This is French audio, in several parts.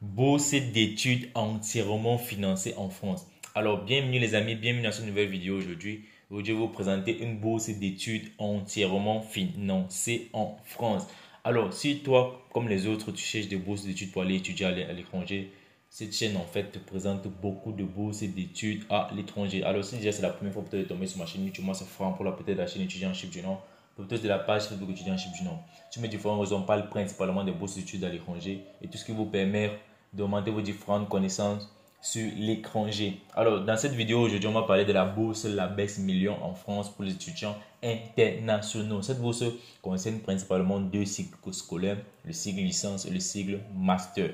Bourse d'études entièrement financée en France. Alors, bienvenue les amis, bienvenue dans cette nouvelle vidéo aujourd'hui. Aujourd'hui, je vais vous présenter une bourse d'études entièrement financée en France. Alors, si toi, comme les autres, tu cherches des bourses d'études pour aller étudier à l'étranger, cette chaîne en fait te présente beaucoup de bourses d'études à l'étranger. Alors, si déjà c'est la première fois que tu es tombé sur ma chaîne YouTube, moi c'est Franck pour la peut-être la chaîne étudiantship du Nord, peut-être de la page Facebook étudiantship du Nord. Sur mes différentes raisons, on parle principalement des bourses d'études à l'étranger et tout ce qui vous permet d'augmenter vos différentes connaissances sur l'étranger. Alors, dans cette vidéo aujourd'hui, on va parler de la bourse LABEX Millions en France pour les étudiants internationaux. Cette bourse concerne principalement deux cycles scolaires, le cycle licence et le cycle master.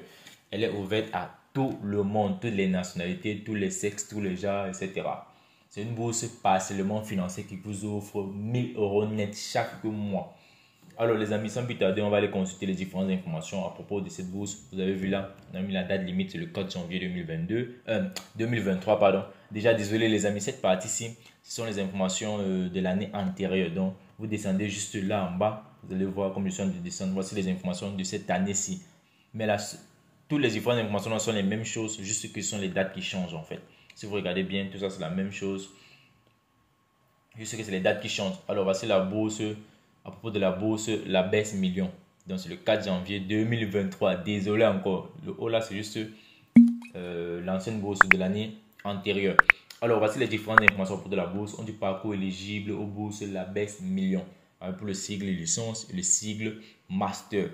Elle est ouverte à tout le monde, toutes les nationalités, tous les sexes, tous les genres, etc. C'est une bourse partiellement financée qui vous offre 1000 euros net chaque mois. Alors les amis, sans plus tarder, on va aller consulter les différentes informations à propos de cette bourse. Vous avez vu là, on a mis la date limite, c'est le 4 janvier 2023, pardon. Déjà, désolé les amis, cette partie-ci, ce sont les informations de l'année antérieure. Donc, vous descendez juste là en bas, vous allez voir comme je suis en train de descendre. Voici les informations de cette année-ci. Mais là, toutes les différentes informations sont les mêmes choses, juste que ce sont les dates qui changent en fait. Si vous regardez bien, tout ça c'est la même chose. Juste que c'est les dates qui changent. Alors, voici la bourse. À propos de la bourse, la baisse million. Donc, c'est le 4 janvier 2023. Désolé encore. Le haut là, c'est juste l'ancienne bourse de l'année antérieure. Alors, voici les différentes informations pour de la bourse. On dit parcours éligible aux bourses, la baisse million. Pour le sigle licence et le sigle master.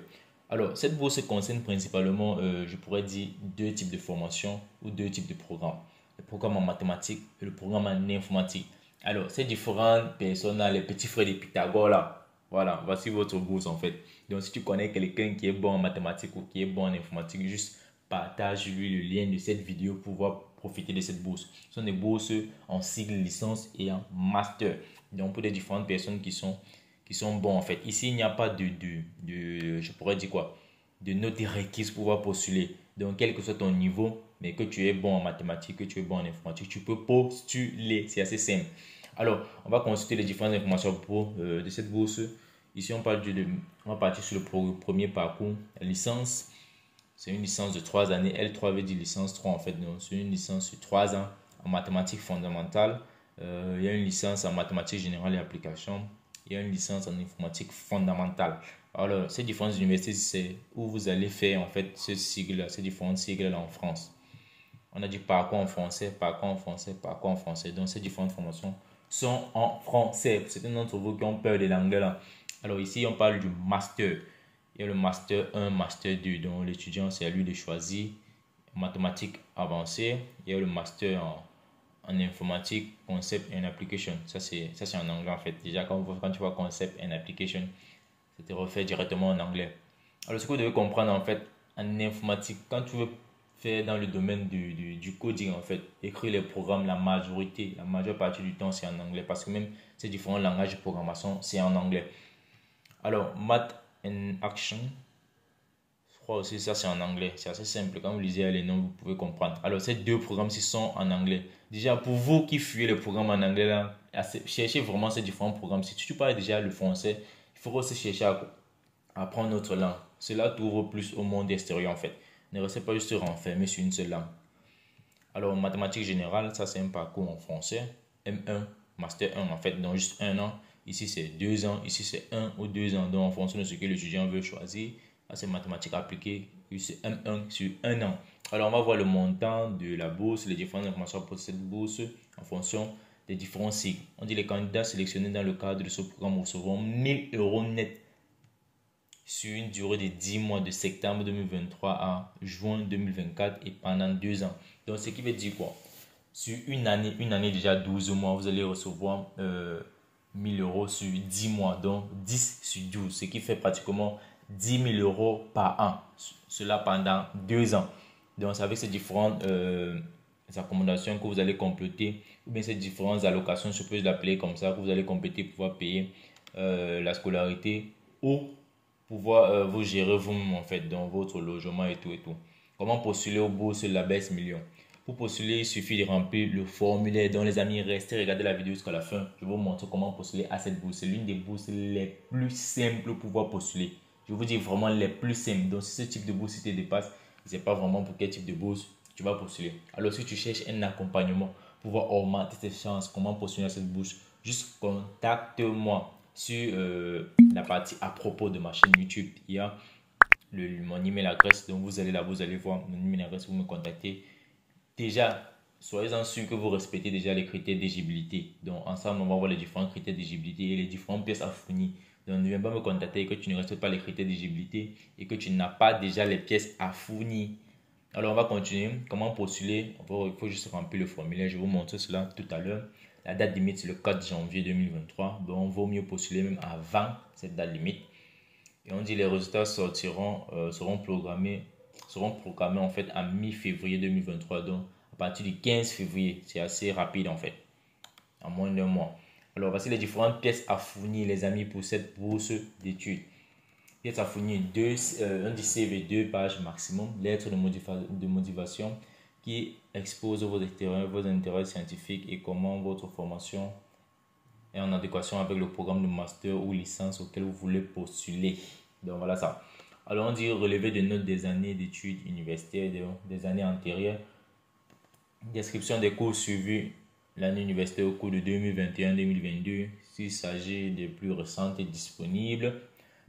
Alors, cette bourse concerne principalement, je pourrais dire, deux types de formations ou deux types de programmes. Le programme en mathématiques et le programme en informatique. Alors, ces différentes personnes-là, les petits frères de Pythagore là, voilà, voici votre bourse en fait. Donc, si tu connais quelqu'un qui est bon en mathématiques ou qui est bon en informatique, juste partage-lui le lien de cette vidéo pour pouvoir profiter de cette bourse. Ce sont des bourses en cycle licence et en master. Donc, pour les différentes personnes qui sont bons en fait. Ici, il n'y a pas je pourrais dire quoi, de notes requises pour pouvoir postuler. Donc, quel que soit ton niveau, mais que tu es bon en mathématiques, que tu es bon en informatique, tu peux postuler. C'est assez simple. Alors, on va consulter les différentes informations de cette bourse. Ici, on va partir sur le premier parcours. La licence, c'est une licence de 3 années. L3 veut dire licence 3 en fait. Donc, c'est une licence de 3 ans en mathématiques fondamentales. Il y a une licence en mathématiques générales et applications. Il y a une licence en informatique fondamentale. Alors, ces différentes universités, c'est où vous allez faire en fait ces différentes sigles-là en France. On a dit parcours en français, parcours en français, parcours en français. Donc, ces différentes formations sont en français. C'est un d'entre vous qui ont peur de l'anglais là. Alors, ici, on parle du master. Il y a le master 1, master 2. Donc, l'étudiant, c'est à lui de choisir mathématiques avancées. Il y a le master en informatique, concept and application. Ça, c'est en anglais en fait. Déjà, quand tu vois concept and application, ça te refait directement en anglais. Alors, ce que vous devez comprendre en fait, en informatique, quand tu veux faire dans le domaine du coding en fait, écrire les programmes, la majeure partie du temps, c'est en anglais parce que même ces différents langages de programmation, c'est en anglais. Alors, Math and Action, je crois aussi ça c'est en anglais. C'est assez simple. Quand vous lisez les noms, vous pouvez comprendre. Alors, ces deux programmes-ci sont en anglais. Déjà, pour vous qui fuyez les programmes en anglais, là, cherchez vraiment ces différents programmes. Si tu parles déjà le français, il faut aussi chercher à apprendre notre langue. Cela t'ouvre plus au monde extérieur en fait. Ne restez pas juste renfermé sur une seule langue. Alors, mathématiques générales, ça c'est un parcours en français. M1, Master 1 en fait, donc juste un an. Ici c'est 2 ans, ici c'est 1 ou 2 ans. Donc en fonction de ce que l'étudiant veut choisir, là c'est mathématiques appliquées, c'est M1 sur un an. Alors on va voir le montant de la bourse, les différentes informations pour cette bourse en fonction des différents cycles. On dit les candidats sélectionnés dans le cadre de ce programme recevront 1000 euros net sur une durée de 10 mois de septembre 2023 à juin 2024 et pendant 2 ans. Donc, ce qui veut dire quoi? Sur une année déjà 12 mois, vous allez recevoir 1000 euros sur 10 mois, donc 10 sur 12, ce qui fait pratiquement 10 000 euros par an. Cela pendant 2 ans. Donc, c'est avec ces différentes accommodations que vous allez compléter, ou bien ces différentes allocations, je peux l'appeler comme ça, que vous allez compléter pour pouvoir payer la scolarité ou pouvoir vous gérer vous-même en fait dans votre logement et tout et tout. Comment postuler aux bourses l'ABEX Millions? Pour postuler, il suffit de remplir le formulaire. Donc les amis, restez regarder la vidéo jusqu'à la fin. Je vais vous montrer comment postuler à cette bourse. C'est l'une des bourses les plus simples pour pouvoir postuler. Je vous dis vraiment les plus simples. Donc si ce type de bourse te dépasse, ne sais pas vraiment pour quel type de bourse tu vas postuler. Alors si tu cherches un accompagnement pour pouvoir augmenter tes chances, comment postuler à cette bourse, juste contacte-moi sur la partie à propos de ma chaîne YouTube. Il y a mon email adresse, donc vous allez là, vous allez voir mon email adresse, vous me contactez. Déjà, soyez-en sûr que vous respectez déjà les critères d'éligibilité. Donc ensemble, on va voir les différents critères d'éligibilité et les différentes pièces à fournir. Donc ne viens pas me contacter et que tu ne respectes pas les critères d'éligibilité et que tu n'as pas déjà les pièces à fournir. Alors on va continuer. Comment postuler? Il faut juste remplir le formulaire. Je vais vous montrer cela tout à l'heure. La date limite c'est le 4 janvier 2023. Donc il vaut mieux postuler même avant cette date limite. Et on dit les résultats seront programmés en fait à mi-février 2023. Donc à partir du 15 février, c'est assez rapide en fait, en moins d'un mois. Alors voici les différentes pièces à fournir les amis pour cette bourse d'études. Pièces à fournir, un CV 2 pages maximum, lettre de motivation qui expose vos intérêts scientifiques et comment votre formation est en adéquation avec le programme de master ou licence auquel vous voulez postuler. Donc voilà ça. Alors on dit relever des notes des années d'études universitaires, des années antérieures, description des cours suivis l'année universitaire au cours de 2021-2022, s'il s'agit des plus récentes et disponibles,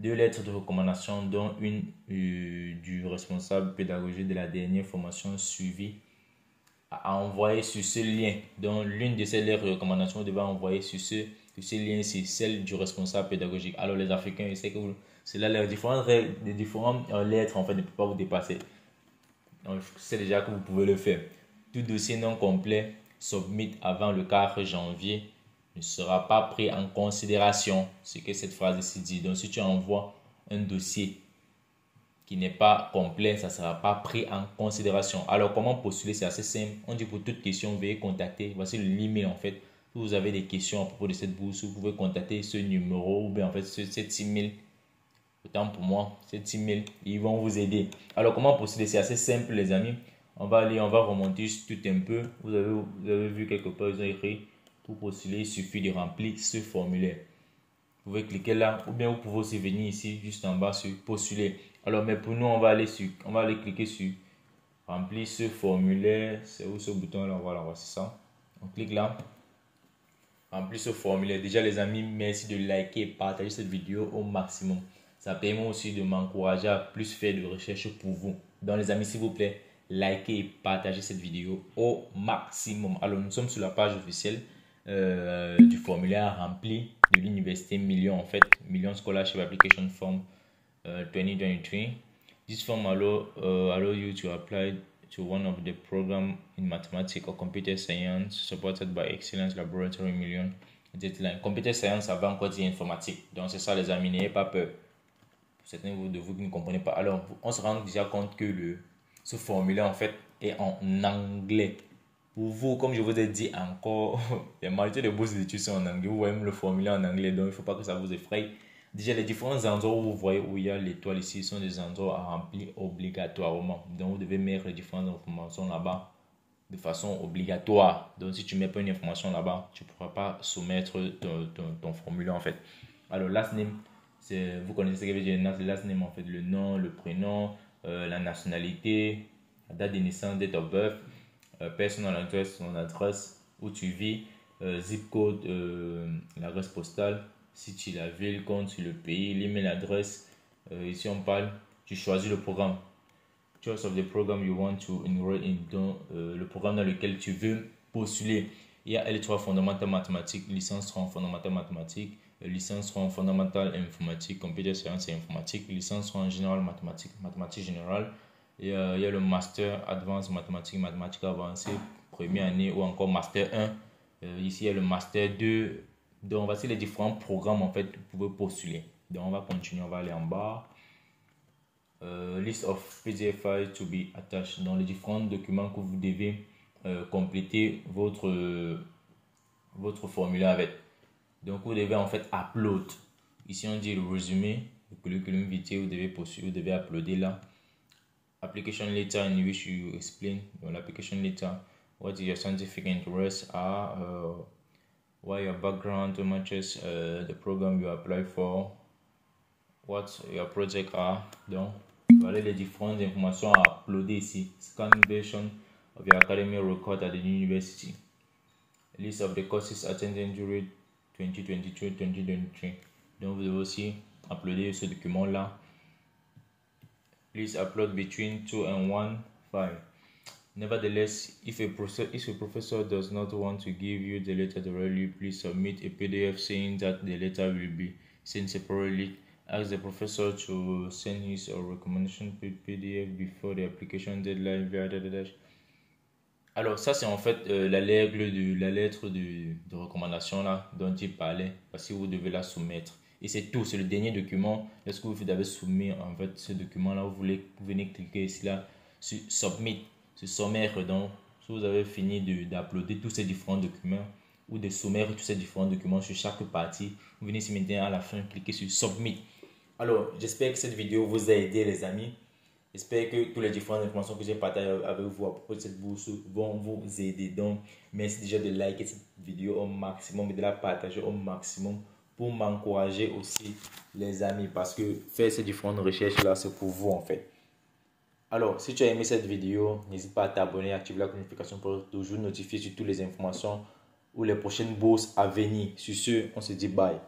2 lettres de recommandation dont une du responsable pédagogique de la dernière formation suivie à envoyer sur ce lien. Donc l'une de ces lettres de recommandation, vous devez envoyer sur ce lien, c'est celle du responsable pédagogique. Alors les Africains, je sais que c'est là les différentes lettres en fait ne peuvent pas vous dépasser. Donc c'est déjà que vous pouvez le faire. Tout dossier non complet submit avant le 4 janvier ne sera pas pris en considération. C'est que cette phrase ici dit. Donc si tu envoies un dossier qui n'est pas complet, ça ne sera pas pris en considération. Alors, comment postuler? C'est assez simple. On dit pour toute question, veuillez contacter. Voici l'email en fait. Si vous avez des questions à propos de cette bourse, vous pouvez contacter ce numéro ou bien en fait cet email. Autant pour moi, cet email, ils vont vous aider. Alors, comment postuler? C'est assez simple, les amis. On va remonter tout un peu. Vous avez vu quelque part, ils ont écrit pour postuler, il suffit de remplir ce formulaire. Vous pouvez cliquer là ou bien vous pouvez aussi venir ici juste en bas sur postuler. Alors mais pour nous on va aller cliquer sur remplir ce formulaire. C'est où ce bouton là? Voilà, voici ça. On clique là. Remplir ce formulaire. Déjà les amis, merci de liker et partager cette vidéo au maximum. Ça permet aussi de m'encourager à plus faire de recherches pour vous. Donc les amis, s'il vous plaît, likez et partagez cette vidéo au maximum. Alors nous sommes sur la page officielle du formulaire rempli de l'université Million en fait. Million Scholarship Application Form 2023. This form allow you to apply to one of the program in mathematics or computer science supported by Excellence Laboratory Million. Computer science, ça va encore dire informatique. Donc c'est ça les amis, n'ayez pas peur. Pour certains de vous qui ne comprenez pas. Alors on se rend déjà compte que ce formulaire en fait est en anglais. Pour vous, comme je vous ai dit encore, la majorité des bourses d'études sont en anglais. Vous voyez même le formulaire en anglais, donc il ne faut pas que ça vous effraie. Déjà, les différents endroits où vous voyez où il y a l'étoile ici sont des endroits à remplir obligatoirement. Donc, vous devez mettre les différentes informations là-bas de façon obligatoire. Donc, si tu ne mets pas une information là-bas, tu ne pourras pas soumettre ton formulaire en fait. Alors, last name, vous connaissez ce que veut dire last name en fait, le nom, le prénom, la nationalité, la date de naissance, date of birth, personal address, son adresse où tu vis, zip code, l'adresse postale, si tu la ville, compte sur le pays, l'email adresse. Ici on parle, tu choisis le programme. Choice of the program you want to enroll in, donc le programme dans lequel tu veux postuler. Il y a L3 fondamental mathématiques, licence 3 en fondamental mathématiques, licence 3 en fondamental informatique, computer science et informatique, licence 3 en général mathématiques, mathématiques générales. Et il y a le master advanced mathématiques, mathématiques avancées, première année ou encore master 1. Ici il y a le master 2. Donc voici les différents programmes en fait que vous pouvez postuler. Donc on va continuer, on va aller en bas. List of PDF files to be attached. Dans les différents documents que vous devez compléter votre formulaire avec. Donc vous devez en fait upload. Ici on dit le résumé, le curriculum vitae, vous devez postuler, vous devez uploader là. Application letter in which you explain your application letter, what your scientific interests are, why your background matches the program you apply for, what your project are. Donc Voilà les différentes informations à uploader ici. Scan version of your academy record at the university. List of the courses attended during 2022-2023. Donc vous devez aussi uploader ce document là. Please upload between 2 and 1.5. Nevertheless, if a professor does not want to give you the letter directly, please submit a PDF saying that the letter will be sent separately. Ask the professor to send his or recommendation PDF before the application deadline via the. Alors ça c'est en fait la lettre de recommandation là dont il parlait, parce que vous devez la soumettre. Et c'est tout, c'est le dernier document. Lorsque vous avez soumis en fait ce document là, vous venez cliquer ici là sur Submit, sur sommaire. Donc si vous avez fini d'uploader tous ces différents documents ou de soumettre tous ces différents documents sur chaque partie, vous venez ici maintenant à la fin cliquer sur Submit. Alors j'espère que cette vidéo vous a aidé les amis. J'espère que toutes les différentes informations que j'ai partagées avec vous à propos de cette bourse vont vous aider. Donc, merci déjà de liker cette vidéo au maximum et de la partager au maximum pour m'encourager aussi, les amis. Parce que faire ces différentes recherches-là, c'est pour vous en fait. Alors, si tu as aimé cette vidéo, n'hésite pas à t'abonner, activer la notification pour être toujours notifié sur toutes les informations ou les prochaines bourses à venir. Sur ce, on se dit bye.